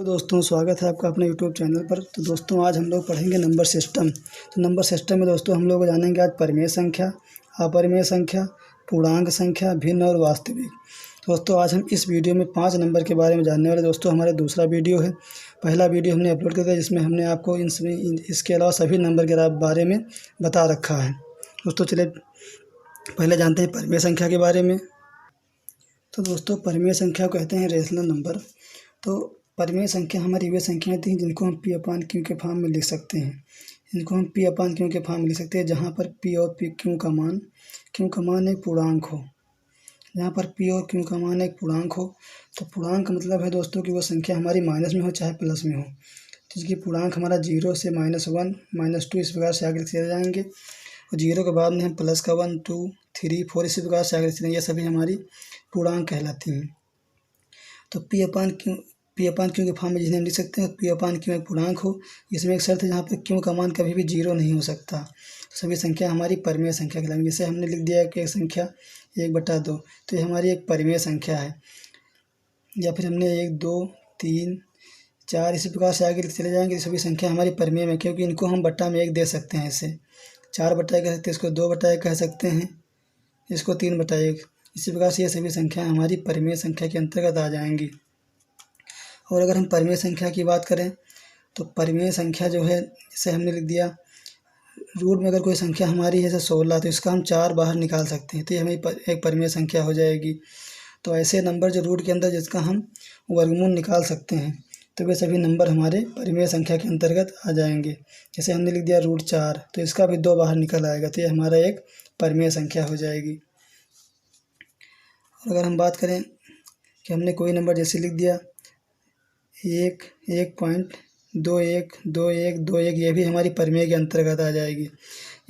तो दोस्तों स्वागत है आपका अपने यूट्यूब चैनल पर। तो दोस्तों आज हम लोग पढ़ेंगे नंबर सिस्टम। तो नंबर सिस्टम में दोस्तों हम लोग जानेंगे आज परिमेय संख्या, अपरिमेय संख्या, पूर्णांक संख्या, भिन्न और वास्तविक। दोस्तों आज हम इस वीडियो में 5 नंबर के बारे में जानने वाले। दोस्तों हमारा दूसरा वीडियो है। पहला वीडियो हमने अपलोड कर दिया जिसमें हमने आपको इसके अलावा सभी नंबर के बारे में बता रखा है। दोस्तों चलिए पहले जानते हैं परिमेय संख्या के बारे में। तो दोस्तों परिमेय संख्या को कहते हैं रेशनल नंबर। तो परिमेय संख्या हमारी वे संख्याएं थी जिनको हम P/Q के फॉर्म में लिख सकते हैं। इनको हम P/Q के फॉर्म में लिख सकते हैं जहाँ पर P और Q का मान एक पूर्णांक हो। जहाँ पर P और Q का मान एक पूर्णांक हो। तो पूर्णांक का मतलब है दोस्तों कि वो संख्या हमारी माइनस में हो चाहे प्लस में हो। जिसकी पूर्णांक हमारा 0 से -1, -2 इस प्रकार से आगे चले जाएंगे। और 0 के बाद में हम प्लस का 1, 2, 3, 4 इसी प्रकार से आगे चलेंगे। ये सभी हमारी पूर्णांक कहलाती हैं। तो P/Q के फॉर्म में जिन्हें हम लिख सकते हैं P/Q एक पूर्णांक हो। इसमें एक शर्त है जहाँ पर Q का मान कभी भी 0 नहीं हो सकता। तो सभी संख्या हमारी परिमेय संख्या कहलाएंगी। जैसे हमने लिख दिया कि एक संख्या 1/2, तो ये हमारी एक परिमेय संख्या है। या फिर हमने 1, 2, 3, 4 इसी प्रकार से आगे चले जाएंगे। सभी संख्या हमारी परिमेय में, क्योंकि इनको हम बट्टा में 1 दे सकते हैं। इसे 4/1 कह सकते हैं, इसको 2/1 कह सकते हैं, इसको 3/1। इसी प्रकार से ये सभी संख्या हमारी परिमेय संख्या के अंतर्गत आ जाएंगी। और अगर हम परिमेय संख्या की बात करें तो परिमेय संख्या जो है, जैसे हमने लिख दिया रूट में अगर कोई संख्या हमारी है जैसे 16, तो इसका हम 4 बाहर निकाल सकते हैं, तो ये हमें एक परिमेय संख्या हो जाएगी। तो ऐसे नंबर जो रूट के अंदर जिसका हम वर्गमूल निकाल सकते हैं, तो वे सभी नंबर हमारे परिमेय संख्या के अंतर्गत आ जाएंगे। जैसे हमने लिख दिया √4, तो इसका भी 2 बाहर निकल आएगा, तो ये हमारा एक परिमेय संख्या हो जाएगी। और अगर हम बात करें कि हमने कोई नंबर जैसे लिख दिया 1.212121, ये भी हमारी परिमेय के अंतर्गत आ जाएगी।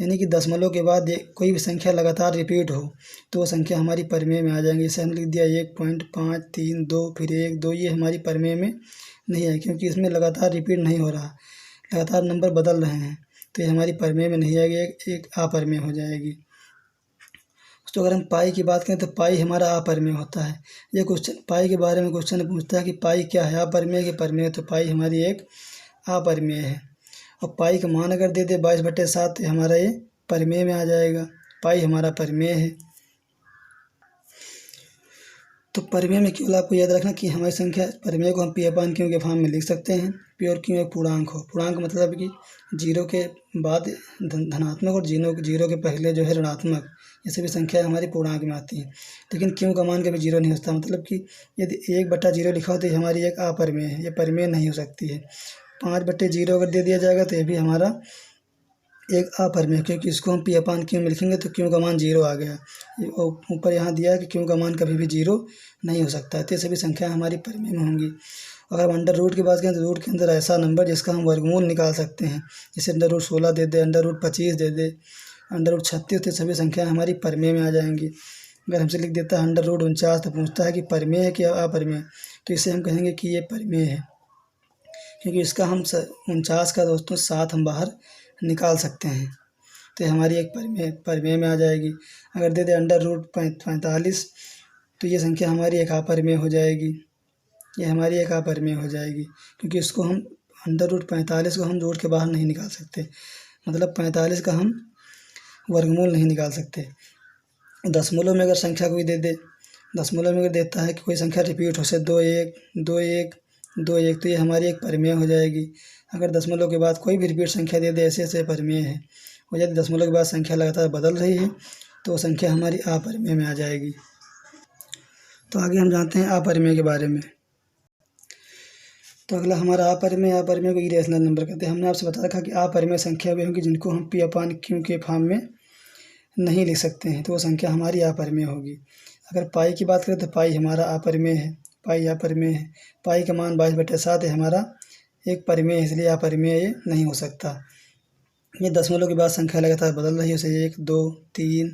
यानी कि दशमलव के बाद कोई भी संख्या लगातार रिपीट हो तो वो संख्या हमारी परिमेय में आ जाएंगी। जैसे हमने लिख दिया 1.532 फिर 1, 2, ये हमारी परिमेय में नहीं है, क्योंकि इसमें लगातार रिपीट नहीं हो रहा, लगातार नंबर बदल रहे हैं, तो ये हमारी परिमेय में नहीं आएगी, एक अपरिमेय हो जाएगी। तो अगर हम पाई की बात करें तो पाई हमारा अपरिमेय होता है। ये क्वेश्चन पाई के बारे में क्वेश्चन पूछता है कि पाई क्या है, अपरिमेय की परिमेय, तो पाई हमारी एक अपरिमेय है। और पाई का मान अगर दे दे 22/7, तो हमारा ये परिमेय में आ जाएगा। पाई हमारा परिमेय है। तो परिमेय में केवल आपको याद रखना कि हमारी संख्या परिमेय को हम P/Q के फॉर्म में लिख सकते हैं। P और Q एक पूर्णांक हो। पूर्णांक मतलब कि 0 के बाद धनात्मक और 0 के पहले जो है ऋणात्मक, ये सभी संख्या हमारी पूर्णांक में आती हैं। लेकिन Q का मान कभी 0 नहीं होता, मतलब कि यदि 1/0 लिखा हो तो ये हमारी एक अपरिमेय है, ये परिमेय नहीं हो सकती है। 5/0 अगर दे दिया जाएगा तो ये भी हमारा एक अपरिमेय, क्योंकि इसको हम P/Q में लिखेंगे तो Q का मान 0 आ गया। और ऊपर यहाँ दिया है कि Q का मान कभी भी 0 नहीं हो सकता है। तो ये सभी संख्या हमारी परिमेय में होंगी। अगर हम अंडर रूट की बात करें तो रूट के अंदर ऐसा नंबर जिसका हम वर्गमूल निकाल सकते हैं, जैसे √16 दे दे, √25 दे दे, √36, तो सभी संख्या हमारी परिमेय में आ जाएंगी। अगर हमसे लिख देता है √49, तो पूछता है कि परिमेय है कि अपरिमेय, तो इसे हम कहेंगे कि ये परिमेय है, क्योंकि इसका हम 49 का दोस्तों 7 हम बाहर निकाल सकते हैं, तो हमारी एक परिमेय में आ जाएगी। अगर दे दे √45, तो ये संख्या हमारी एक अपरिमेय हो जाएगी। ये हमारी एक अपरिमेय हो जाएगी, क्योंकि इसको हम √45 को हम रूट के बाहर नहीं निकाल सकते, मतलब 45 का हम वर्गमूल नहीं निकाल सकते। दशमलव में अगर संख्या कोई दे दे, दशमलव में अगर देता है कि कोई संख्या रिपीट हो, से 2-1, 2-1, 2-1, तो ये हमारी एक परिमेय हो जाएगी। अगर दशमलव के बाद कोई भी रिपीट संख्या दे दे, ऐसे परिमेय है। और यदि दशमलव के बाद संख्या लगातार बदल रही है तो संख्या हमारी अपरिमेय में आ जाएगी। तो आगे हम जानते हैं अपरिमेय के बारे में। तो अगला हमारा अपरिमेय को इरेशनल नंबर कहते हैं। हमने आपसे बता रखा कि अपरिमेय संख्या वे होंगी जिनको हम P/Q के फॉर्म में नहीं लिख सकते हैं, तो वो संख्या हमारी अपरिमेय होगी। अगर पाई की बात करें तो पाई हमारा अपरिमेय है, पाई अपरिमेय है। पाई का मान 22/7 है, हमारा एक परिमेय है, इसलिए अपरिमेय ये नहीं हो सकता। ये दशमलव के बाद संख्या लगातार बदल रही है, जैसे 1, 2, 3,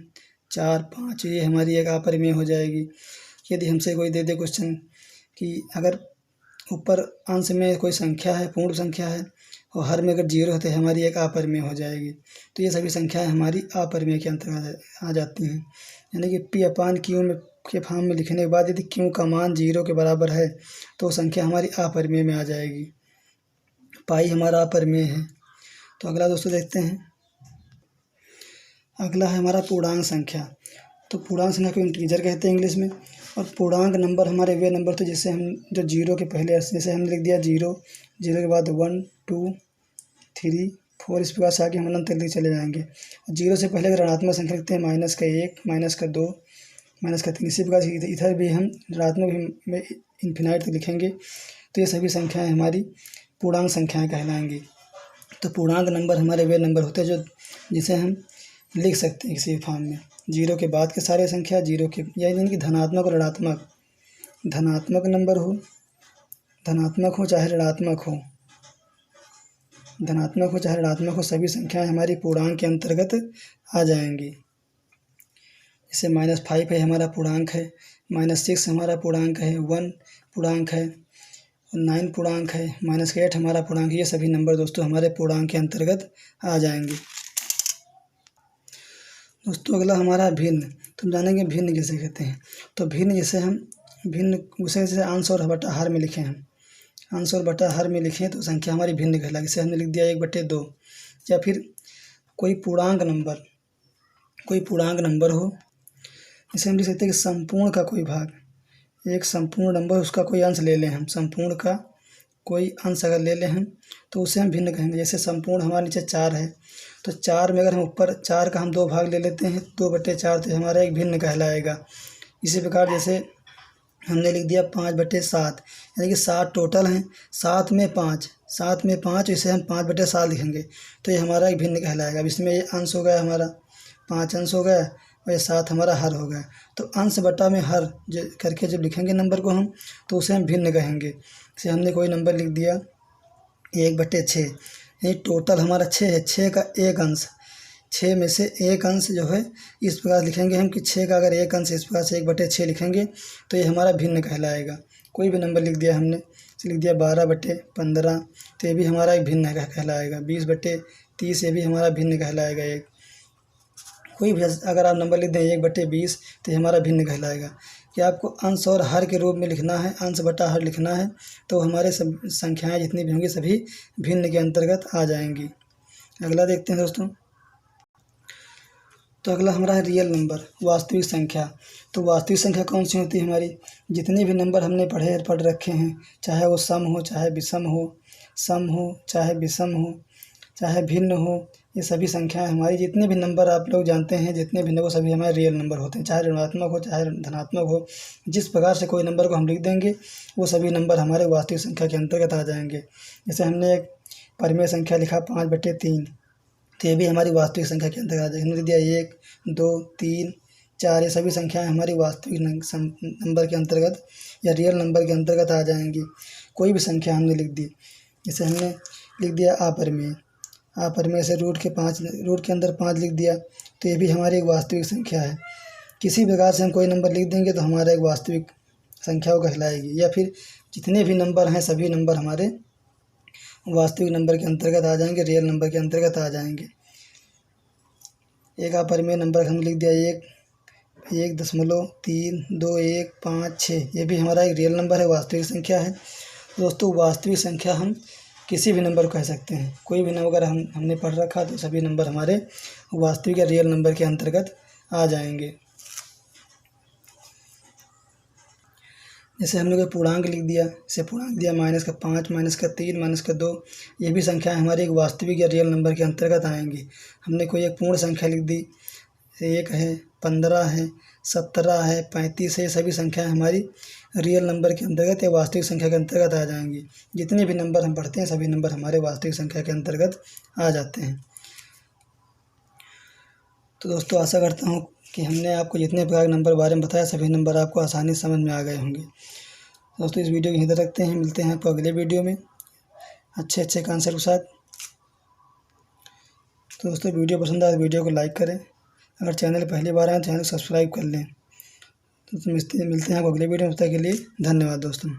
4, 5, ये हमारी एक अपरिमेय हो जाएगी। यदि हमसे कोई दे दे क्वेश्चन कि अगर ऊपर अंश में कोई संख्या है, पूर्ण संख्या है, और हर में अगर 0 होते हैं, हमारी एक अपरिमेय हो जाएगी। तो ये सभी संख्याएं हमारी अपरिमेय के अंतर्गत आ जाती हैं। यानी कि P/Q में के फॉर्म में लिखने के बाद यदि q का मान 0 के बराबर है तो संख्या हमारी अपरिमेय में आ जाएगी। पाई हमारा अपरिमेय है। तो अगला दोस्तों देखते हैं, अगला है हमारा पूर्णांक संख्या। तो पूर्णांक संख्या को इंटीजर कहते हैं इंग्लिश में। और पूर्णांक नंबर हमारे वे नंबर थे जिससे हम जो 0 के पहले, जैसे हमने लिख दिया 0, 0 के बाद 1 2 3 4, इस प्रकार से आगे हम अनंत तक चले जाएंगे। 0 से पहले अगर ऋणात्मक संख्या लिखते हैं -1, -2, -3, इसी प्रकार से इधर भी हम ऋणात्मक में इन्फिनाइट तक लिखेंगे। तो ये सभी संख्याएं हमारी पूर्णांक संख्याएं कहलाएंगी। तो पूर्णांक नंबर हमारे वे नंबर होते हैं जो जिसे हम लिख सकते हैं किसी भी फॉर्म में। 0 के बाद के सारे संख्या 0 के, यानी कि धनात्मक और ऋणात्मक, धनात्मक नंबर हो, धनात्मक हो चाहे ऋणात्मक हो, धनात्मक हो चाहे ऋणात्मक हो, सभी संख्याएं हमारी पूर्णांक के अंतर्गत आ जाएंगी। जैसे -5 है हमारा पूर्णांक है, -6 हमारा पूर्णांक है, 1 पूर्णांक है, 9 पूर्णांक है, -8 हमारा पूर्णांक है। ये सभी नंबर दोस्तों हमारे पूर्णांक के अंतर्गत आ जाएंगे। दोस्तों अगला हमारा भिन्न। तो हम जानेंगे भिन्न किसे कहते हैं। तो भिन्न जैसे हम उसे जैसे अंश और बटा हर में लिखें, हम अंश और बटा हर में लिखें तो संख्या हमारी भिन्न कहलाएगी। जैसे हमने लिख दिया 1/2, या फिर कोई पूर्णांक नंबर हो, जैसे हम लिख सकते हैं कि संपूर्ण का कोई भाग, एक संपूर्ण नंबर उसका कोई अंश ले लें हम, संपूर्ण का कोई अंश अगर ले लें हम तो उसे हम भिन्न कहेंगे। जैसे संपूर्ण हमारे नीचे 4 है, तो 4 में अगर हम ऊपर 4 का हम 2 भाग ले लेते हैं, 2/4, तो हमारा एक भिन्न कहलाएगा। इसी प्रकार जैसे हमने लिख दिया 5/7, यानी कि 7 टोटल हैं, 7 में 5, इसे हम 5/7 लिखेंगे, तो ये हमारा एक भिन्न कहलाएगा। अब इसमें ये अंश हो गया हमारा, 5 अंश हो गया और ये 7 हमारा हर हो गया। तो अंश बटा में हर करके जब लिखेंगे नंबर को हम, तो उसे हम भिन्न कहेंगे। जैसे हमने कोई नंबर लिख दिया 1/6, यानी टोटल हमारा 6 है, 6 का एक अंश, 6 में से एक अंश जो है इस प्रकार लिखेंगे हम कि 6 का अगर एक अंश इस प्रकार से 1/6 लिखेंगे तो ये हमारा भिन्न कहलाएगा। कोई भी नंबर लिख दिया हमने, लिख दिया 12/15, तो ये भी हमारा एक भिन्न कहलाएगा। 20/30, ये भी हमारा भिन्न कहलाएगा। एक कोई भी अगर आप नंबर लिख दें 1/20, तो ये हमारा भिन्न कहलाएगा। कि आपको अंश और हर के रूप में लिखना है, अंश बटा हर लिखना है, तो हमारे सब संख्याएं जितनी भी होंगी सभी भिन्न के अंतर्गत आ जाएंगी। अगला देखते हैं दोस्तों। तो अगला हमारा है रियल नंबर, वास्तविक संख्या। तो वास्तविक संख्या कौन सी होती है हमारी? जितने भी नंबर हमने पढ़ रखे हैं, चाहे वो सम हो चाहे विषम हो, चाहे विषम हो, चाहे भिन्न हो, ये सभी संख्याएं हमारी, जितने भी नंबर आप लोग जानते हैं, जितने भी नंबर सभी हमारे रियल नंबर होते हैं, चाहे ऋणात्मक हो चाहे धनात्मक हो। जिस प्रकार से कोई नंबर को हम लिख देंगे वो सभी नंबर हमारे वास्तविक संख्या के अंतर्गत आ जाएंगे। जैसे हमने एक परिमेय संख्या लिखा 5/3, तो ये भी हमारी वास्तविक संख्या के अंतर्गत आ जाएगी। हमने दिया 1 2 3 4, ये सभी संख्याएं हमारी वास्तविक नंबर के अंतर्गत या रियल नंबर के अंतर्गत आ जाएंगी। कोई भी संख्या हमने लिख दी, जैसे हमने लिख दिया अपरिमेय से रूट के अंदर 5 लिख दिया, तो ये भी हमारी एक वास्तविक संख्या है। किसी प्रकार से हम कोई नंबर लिख देंगे तो हमारा एक वास्तविक संख्या को कहलाएगी। या फिर जितने भी नंबर हैं सभी नंबर हमारे वास्तविक नंबर के अंतर्गत आ जाएंगे, रियल नंबर के अंतर्गत आ जाएंगे। एक अपरिमेय नंबर हमने लिख दिया 1.32156, ये भी हमारा एक रियल नंबर है, वास्तविक संख्या है। दोस्तों वास्तविक संख्या हम किसी भी नंबर को कह सकते हैं। कोई भी नंबर अगर हमने पढ़ रखा तो सभी नंबर हमारे वास्तविक या रियल नंबर के अंतर्गत आ जाएंगे। जैसे हमने कोई पूर्णांक लिख दिया, जैसे पूर्णांक दिया -5, -3, -2, ये भी संख्याएं हमारी एक वास्तविक या रियल नंबर के अंतर्गत आएंगी। हमने कोई एक पूर्ण संख्या लिख दी, 1 है, 15 है, 17 है, 35 है, ये सभी संख्याएं हमारी रियल नंबर के अंतर्गत या वास्तविक संख्या के अंतर्गत आ जाएंगी। जितने भी नंबर हम पढ़ते हैं सभी नंबर हमारे वास्तविक संख्या के अंतर्गत आ जाते हैं। तो दोस्तों आशा करता हूँ कि हमने आपको जितने प्रकार के नंबर बारे में बताया सभी नंबर आपको आसानी से समझ में आ गए होंगे। दोस्तों इस वीडियो को यहीं तक रखते हैं, मिलते हैं आपको अगले वीडियो में अच्छे कांसेप्ट के साथ। तो दोस्तों वीडियो पसंद आए तो वीडियो को लाइक करें, अगर चैनल पहली बार आए तो चैनल को सब्सक्राइब कर लें। तो मिलते हैं आपको अगले वीडियो में, तब तक के लिए धन्यवाद दोस्तों।